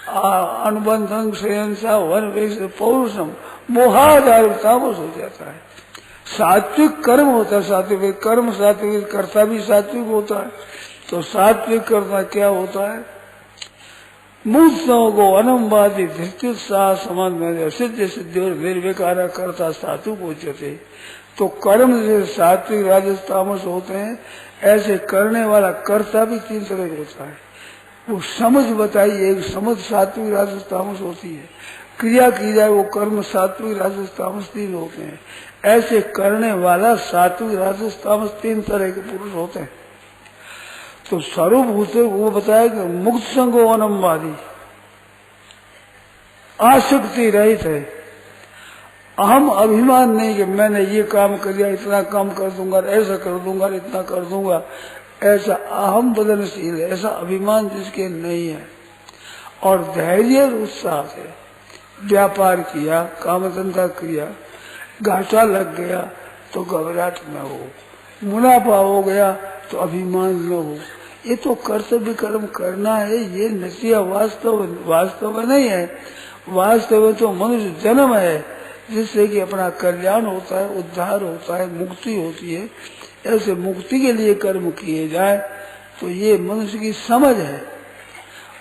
अनुबंधन श्रेयंसा वन वेश पौरुषम मोहाधार तामस हो जाता है। सात्विक कर्म होता है, सात्विक कर्म, सात्विक कर्ता भी सात्विक होता है। तो सात्विक कर्ता क्या होता है? मूर्तों को अनमवादी धृत्युत्साह संबंध सिद्ध सिद्धि और निर्विकार कर्ता सात्विक उच्चते। तो कर्म से सात्विक राजस तामस होते हैं, ऐसे करने वाला कर्ता भी तीन तरह का होता है। वो समझ बताइए, एक समझ सात्विक राजस तामस होती है, क्रिया की जाए वो कर्म सात्विक राजस तामस तीन होते हैं। ऐसे करने वाला सात्विक राजस तामस तीन तरह के पुरुष होते हैं। तो स्वरूप होते वो बताया कि मुक्त संगो अनमवादी, आसक्ति रहित है, अहम अभिमान नहीं कि मैंने ये काम कर दिया, इतना काम कर दूंगा, ऐसा कर दूंगा, इतना कर दूंगा, ऐसा अहम बदनशील है, ऐसा अभिमान जिसके नहीं है। और धैर्य उत्साह से व्यापार किया, काम धंधा किया, घाटा लग गया तो घबराहट न हो, मुनाफा हो गया तो अभिमान न हो। ये तो कर्तव्य कर्म करना है, ये नतिया वास्तव नहीं है। वास्तव में तो मनुष्य जन्म है जिससे कि अपना कल्याण होता है, उद्धार होता है, मुक्ति होती है। ऐसे मुक्ति के लिए कर्म किए जाए तो ये मनुष्य की समझ है।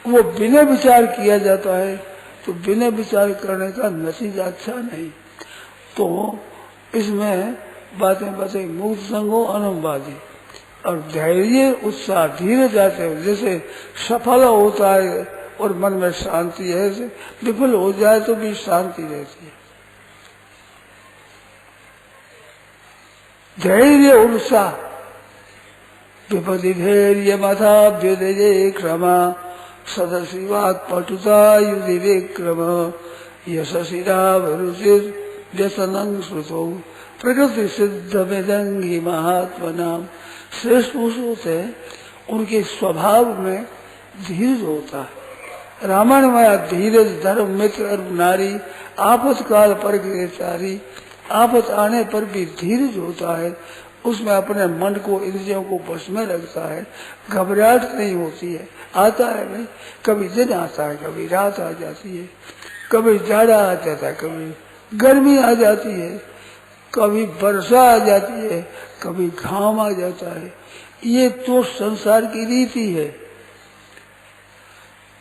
वो बिना विचार किया जाता है तो बिना विचार करने का नतीजा अच्छा नहीं। तो इसमें बातें मुक्त संगो अनुवादी और धैर्य उत्साह धीरे जाते हैं। जैसे सफल होता है और मन में शांति है, विफल हो जाए तो भी शांति रहती है। धैर्य उत्साह विपदि धैर्य मथाभ्युदये क्षमा सदशिवात् पटुता युधि विक्रम यशशिरावरुचिर व्यसनं श्रुतौ प्रकृति सिद्ध वेदंगी महात्मना। श्रेष्ठ पुरुष होते हैं, उनके स्वभाव में धीरज होता है। रामायण माया धीरज धर्म मित्र और नारी आपातकाल पर गिरफ्तारी, आफत आने पर भी धीरज होता है। उसमें अपने मन को इंद्रियों को बस में रखता है, घबराहट नहीं होती है। आता है भाई, कभी दिन आता है, कभी रात आ जाती है, कभी जाड़ा आ जाता है, कभी गर्मी आ जाती है, कभी वर्षा आ जाती है, कभी घाम आ जाता है। ये तो संसार की रीति है।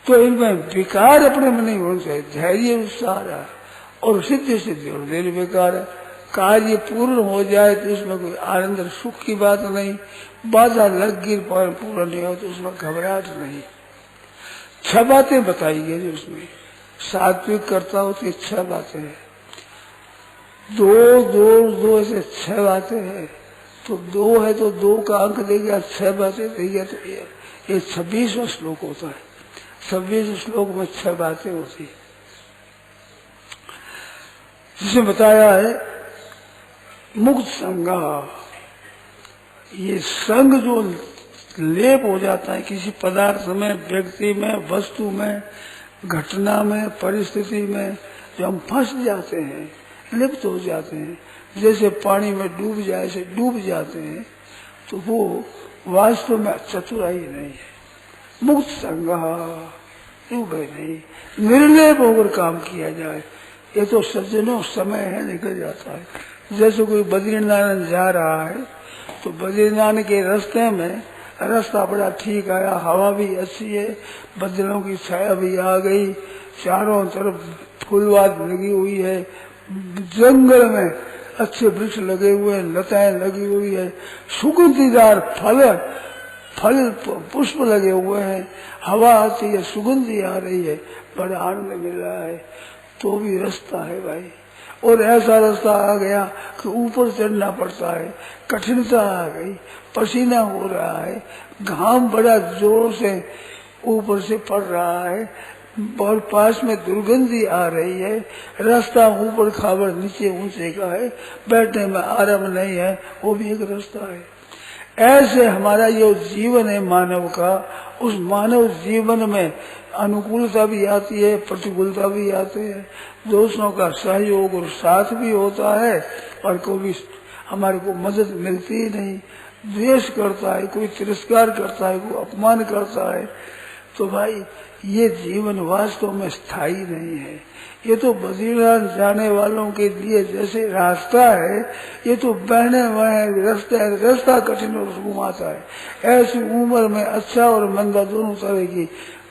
तो इनमें विकार अपने में नहीं होना चाहिए। धैर्य उत्साह और सिद्धि और निर्विकार है। कार्य पूर्ण हो जाए तो उसमें कोई आनंद सुख की बात नहीं। बाधा लग गिर पर पूर्ण नहीं हो तो उसमें घबराहट नहीं। 6 बातें बताई गई उसमें। सात्विक करता हो तो 6 बातें हैं। 2 ऐसे 6 बातें हैं। तो 2 है तो 2 का अंक देगा, 6 बातें देगा तो ये 26वां श्लोक होता है। 26 श्लोक में 6 बातें होती है। जिसे बताया है मुक्त संग। ये संग जो लेप हो जाता है किसी पदार्थ में, व्यक्ति में, वस्तु में, घटना में, परिस्थिति में, जो हम फंस जाते हैं, लिप्त हो जाते हैं, जैसे पानी में डूब जाए ऐसे डूब जाते हैं, तो वो वास्तव में चतुराई नहीं है। मुक्त संग डूबे नहीं, निर्लेप होकर काम किया जाए। ये तो सज्जनों समय है, निकल जाता है। जैसे कोई बद्रीनारायण जा रहा है तो बद्रीनारायण के रास्ते में रास्ता बड़ा ठीक आया, हवा भी अच्छी है, बदलों की छाया भी आ गई, चारों तरफ फूलवाद लगी हुई है, जंगल में अच्छे वृक्ष लगे हुए हैं, लताएं लगी हुई है, सुगंधीदार फल पुष्प लगे हुए हैं, हवा आती है, सुगंधी आ रही है, बड़ा आनंद मिल रहा है। तो भी रास्ता है भाई। और ऐसा रास्ता आ गया कि ऊपर चढ़ना पड़ता है, कठिनता आ गई, पसीना हो रहा है, घाम बड़ा जोर से ऊपर से पड़ रहा है, और पास में दुर्गंधी आ रही है, रास्ता ऊपर खाबर नीचे ऊंचे का है, बैठने में आराम नहीं है, वो भी एक रास्ता है। ऐसे हमारा जो जीवन है मानव का, उस मानव जीवन में अनुकूलता भी आती है, प्रतिकूलता भी आती है, दोस्तों का सहयोग और साथ भी होता है, और कोई हमारे को मदद मिलती ही नहीं, द्वेष करता है, कोई तिरस्कार करता है, कोई अपमान करता है। तो भाई ये जीवन वास्तव में स्थायी नहीं है। ये तो बद्रीनाथ जाने वालों के लिए जैसे रास्ता है, ये तो बहने वाले रास्ता कठिन और घुमाता है। ऐसी उम्र में अच्छा और मंदा दोनों तरह की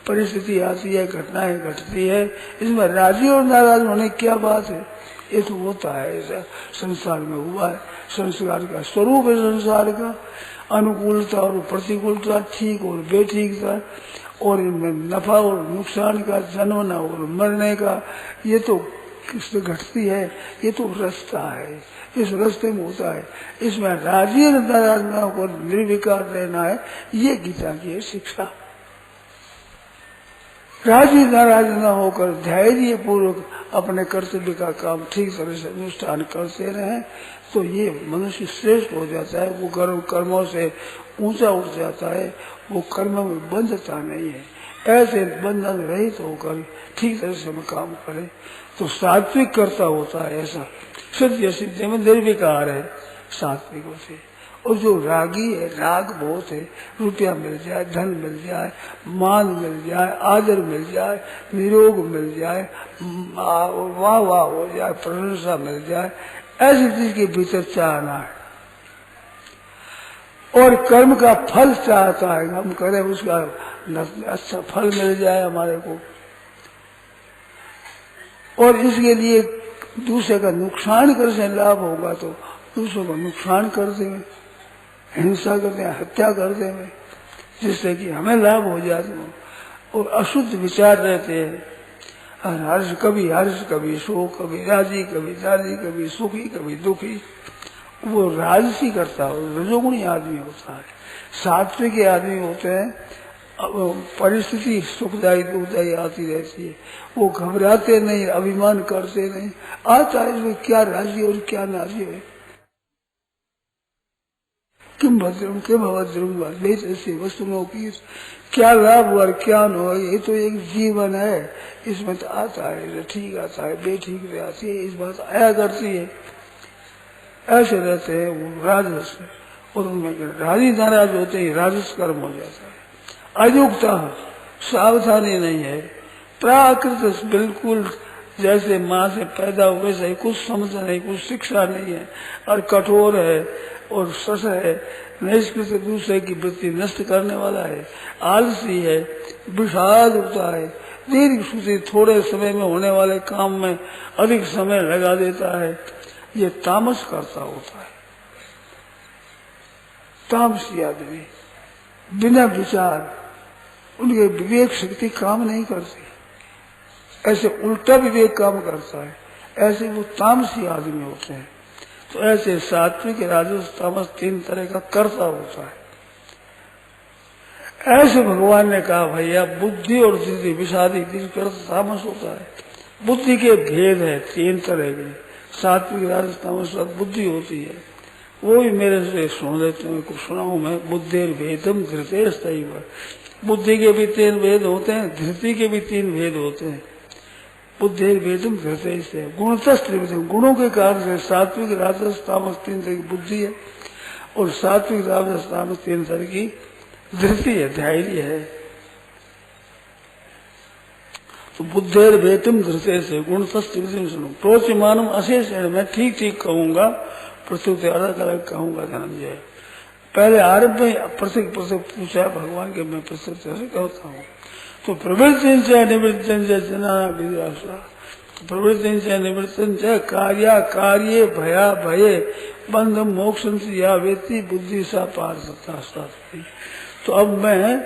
परिस्थिति आती है, घटनाएं घटती है। इसमें राजी और नाराज होने क्या बात है? ये तो होता है, ऐसा संसार में हुआ है। संस्कार का स्वरूप है संसार का, अनुकूलता और प्रतिकूलता, ठीक और बेठीकता, और इनमें नफा और नुकसान का, जन्मना और मरने का, ये तो किससे घटती है। ये तो रास्ता है, इस रास्ते में होता है। इसमें राजी और नाराज न होकर निर्विकार रहना है, ये गीता की है शिक्षा। राजी नाराज न होकर धैर्य पूर्वक अपने कर्तव्य का काम ठीक तरह से अनुष्ठान करते रहे तो ये मनुष्य श्रेष्ठ हो जाता है। वो कर्मों से ऊंचा उठ जाता है, वो कर्म में बंधता नहीं है। ऐसे बंधन रहित होकर ठीक तरह से हम काम करें तो सात्विक कर्ता होता है। ऐसा सिद्ध सिद्ध में निर्विकार है सात्विकों से। और जो रागी है, राग बहुत है, रुपया मिल जाए, धन मिल जाए, मान मिल जाए, आदर मिल जाए, निरोग मिल जाए, वाह वाह हो जाए, प्रशंसा मिल जाए, ऐसी चीज के भीतर चाहना है। और कर्म का फल चाहता है, हम करें उसका अच्छा फल मिल जाए हमारे को, और इसके लिए दूसरे का नुकसान कर से लाभ होगा तो दूसरों का नुकसान कर देंगे, हिंसा कर देंगे, हत्या कर देंगे, जिससे कि हमें लाभ हो जाए। और अशुद्ध विचार रहते हैं, हर्ष कभी शोक, कभी राजी, कभी राजी, कभी सुखी, कभी दुखी, वो राजसी करता है, रजोगुणी आदमी होता है। सात्विक के आदमी होते हैं, परिस्थिति सुखदायी दुखदायी आती रहती है, वो घबराते नहीं, अभिमान करते नहीं, आता है इसमें क्या राजी और क्या नाजी है। किम भद्रम किम अभद्रम ऐसी वस्तुओं की क्या लाभ और क्या न हो, ये तो एक जीवन है, इसमें तो आता है, ठीक आता है, बेठीक भी आती है, इस बात आया करती है। ऐसे रहते हैं वो राजस, और उनमें राजी नाराज होते ही राजस कर्म हो जाता है। अयुक्ता सावधानी नहीं है, प्राकृत बिल्कुल जैसे माँ से पैदा हुए से कुछ समझ नहीं, कुछ शिक्षा नहीं है, और कठोर है और सस है, निष्कृत दूसरे की वृत्ति नष्ट करने वाला है, आलसी है, विषाद होता है, दीर्घ सूत्री थोड़े समय में होने वाले काम में अधिक समय लगा देता है, ये तामस करता होता है। तामसी आदमी बिना विचार, उनके विवेक शक्ति काम नहीं करती, ऐसे उल्टा विवेक काम करता है, ऐसे वो तामसी आदमी होते हैं। तो ऐसे सात्विक राजस तामस तीन तरह का कर्ता होता है। ऐसे भगवान ने कहा भैया बुद्धि और धृति विषादी तामस होता है। बुद्धि के भेद है तीन तरह के, सात्विक राजस तामस बुद्धि होती है, वो भी मेरे से सुन लेते हैं, कुछ सुनाऊं मैं। बुद्धेर भेदम धृतेस्तैव, बुद्धि के भी तीन भेद होते हैं, धृति के भी तीन भेद होते हैं। बुद्धेर भेदम धृतेस्त, गुणतस्त्रिविधम, गुणों के कारण से सात्विक राजस तामस तीन तरह की बुद्धि है, और सात्विक राजस तामस तीन तरह की धृति है, धैर्य है। तो बुद्धेर भेदम धृतेस्त गुणतस्त्रिविधम सुनो प्रोचिमानम अशेष है, मैं ठीक ठीक कहूंगा, प्रस्तुति अलग अलग कहूंगा धनंजय। पहले आरंभ में पृथक पृथक पूछा भगवान के, मैं प्रस्तुति ऐसे कहता हूँ। तो प्रवृत्ति से निवृत्ति से जना विद्यासा, प्रवृत्ति से निवृत्ति से कार्या कार्य भया भये बंध मोक्ष या व्यक्ति बुद्धि सा पार। तो अब मैं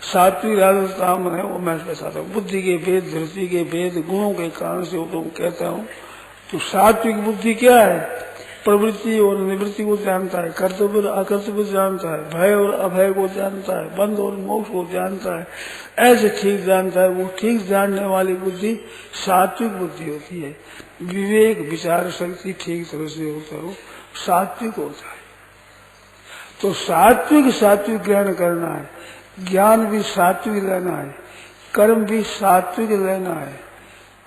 सात्विक राजस तामस है वो मैं बताता हूँ। बुद्धि के भेद, धृति के भेद, गुणों के कारण से वो तो कहता हूँ। तो सात्विक बुद्धि क्या है? प्रवृत्ति और निवृत्ति को जानता है, कर्तव्य और अकर्तव्य जानता है, भय और अभय को जानता है, बंध और मोक्ष को जानता है, ऐसे ठीक जानता है। वो ठीक जानने वाली बुद्धि सात्विक बुद्धि होती है। विवेक विचार शक्ति ठीक तरह से होता है, वो सात्विक होता है। तो सात्विक ग्रहण करना है, ज्ञान भी सात्विक लेना है, कर्म भी सात्विक लेना है,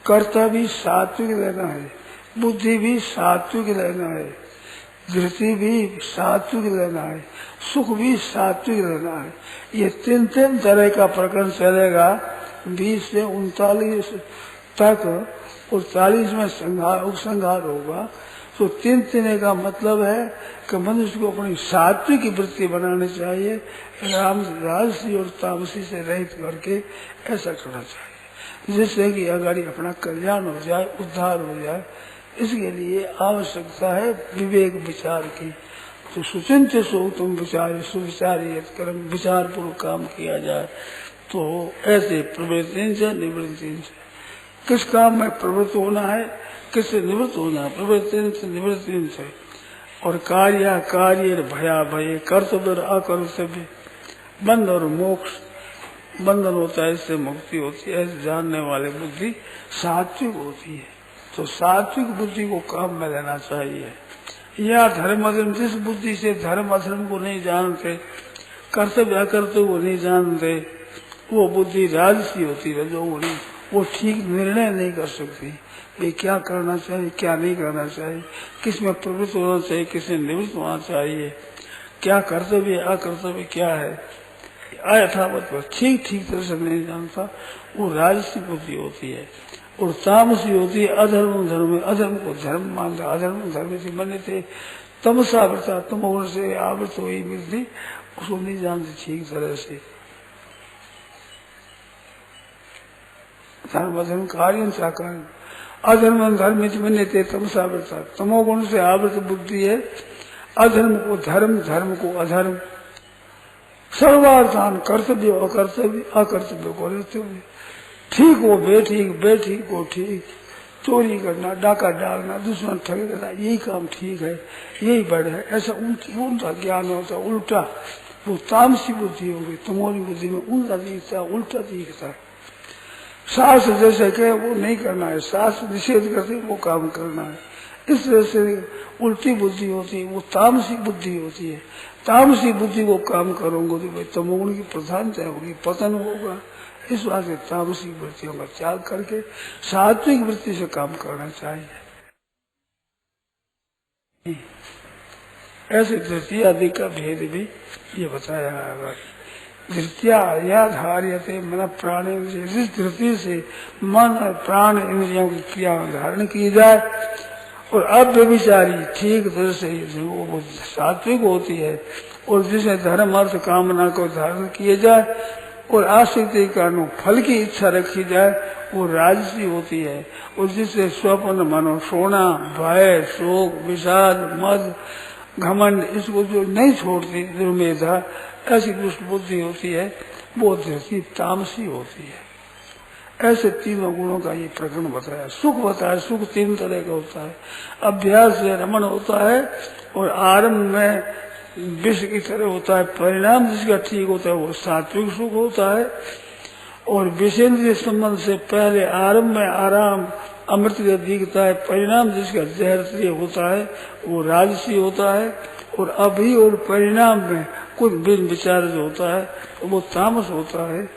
कर्ता भी सात्विक लेना है, बुद्धि भी सात्विक लेना है, धृति भी सात्विक लेना है, सुख भी सात्विक लेना है। ये तीन तीन तरह का प्रकरण चलेगा 20 से 39 तक, और 40 में उपसंहार होगा। तो तीन तीन का मतलब है कि मनुष्य को अपनी सात्विक वृत्ति बनानी चाहिए, राजसी और तामसी से रहित करके ऐसा करना चाहिए, जिससे कि अगाड़ी अपना कल्याण हो जाए, उद्धार हो जाए। इसके लिए आवश्यकता है विवेक विचार की। तो सुचिंत सो तुम विचार सुविचारी कर्म, विचार पूर्वक काम किया जाए। तो ऐसे प्रवृत्ति से निवृत्ति से, किस काम में प्रवृत्त होना है, किससे निवृत्त होना है, प्रवृत्ति से निवृत्ति से। और कार्य भया भय, कर्तव्य और अकर्तव्य, बंध और मोक्ष, बंधन होता है इससे मुक्ति होती है, ऐसे जानने वाले बुद्धि सात्विक होती है। तो सात्विक बुद्धि को काम में लेना चाहिए। या धर्म अधर्म, जिस बुद्धि से धर्म अधर्म को नहीं जानते, कर्तव्य अकर्तव्य को नहीं जानते, वो बुद्धि राजसी होती है, रजोगुणी वो ठीक निर्णय नहीं कर सकती भाई क्या करना चाहिए क्या नहीं करना चाहिए, किस में प्रवृत्त होना चाहिए किस में निवृत्त होना चाहिए, क्या कर्तव्य अकर्तव्य क्या है, अयथावत ठीक ठीक तरह से नहीं जानता, वो राजसी बुद्धि होती है। और तामसी होती है अधर्म धर्म में, अधर्म को धर्म मानता, अधर्म धर्म से बने थे, तमसा आवृता तमोगुण से आवृत हुई वृद्धि, उसको नहीं जानते ठीक तरह से। धर्म अधर्म कार्य साकार, अधर्म धर्म में बने थे तमसा आवृता, तमोगुण से आवृत बुद्धि है, अधर्म को धर्म धर्म को अधर्म, सर्वार्थान कर्तव्य अकर्तव्य अकर्तव्य को रहते हुए, ठीक हो बेठीक बेठीक हो ठीक, चोरी करना डाका डालना दुश्मन ठग करना यही काम ठीक है यही बड़ है, ऐसा उल्टा ज्ञान होता उल्टा, वो तामसी बुद्धि होगी, तुम्हारी बुद्धि में उल्टा दिखता उल्टा दिखता। शास्त्र जैसे कहे वो नहीं करना है, शास्त्र निषेध करते वो काम करना है, इस तरह से उल्टी बुद्धि होती है, वो तामसी बुद्धि होती है। तामसी बुद्धि को काम करोगे तो भाई तमोगुण की प्रधानता होगी, पतन होगा। इस बात से तामसिक वृत्तियों का त्याग करके सात्विक वृत्ति से काम करना चाहिए। ऐसे धृतीय आदि का भेद भी ये बताया है। धृतिया या धार्यते मन प्राण इंद्रिय, जिस धृति से मन और प्राण इंद्रियों की क्रिया धारण की जाए और अव्यभिचारी ठीक तरह से वो सात्विक होती है, और जिसे धर्म अर्थ कामना को धारण किए जाए और आसक्ति के कारण फल की इच्छा रखी जाए वो राजसी होती है, और जिससे स्वप्न मनो सोना भय शोक विषाद मद घमंड इसको जो नहीं छोड़ती दुर्मेधा ऐसी दुष्ट बुद्धि होती है वो धृति तामसी होती है। ऐसे तीनों गुणों का ये प्रकरण बताया। सुख बताया, सुख तीन तरह का होता है, अभ्यास से रमण होता है और आरंभ में विष की तरह होता है, परिणाम जिसका ठीक होता है वो सात्विक सुख होता है, और विषेंद्रिय संबंध से पहले आरंभ में आराम अमृत का दिखता है, परिणाम जिसका जहर होता है वो राजसी होता है, और अभी और परिणाम में कुछ बिन विचार जो होता है तो वो तामस होता है।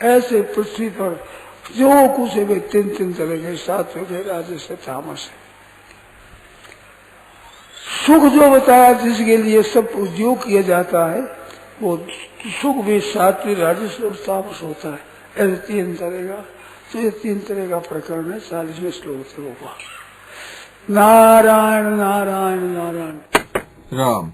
ऐसे पृथ्वी पर जो कुछ है वे तीन तीन तरह के सात्विक है राजस है तामस है। सुख जो बताया जिसके लिए सब उद्योग किया जाता है वो सुख भी सात्विक राजस और तामस होता है। ऐसे तीन तरह का, तो ये तीन तरह का प्रकरण है 40वें श्लोक से होगा। नारायण नारायण नारायण। राम।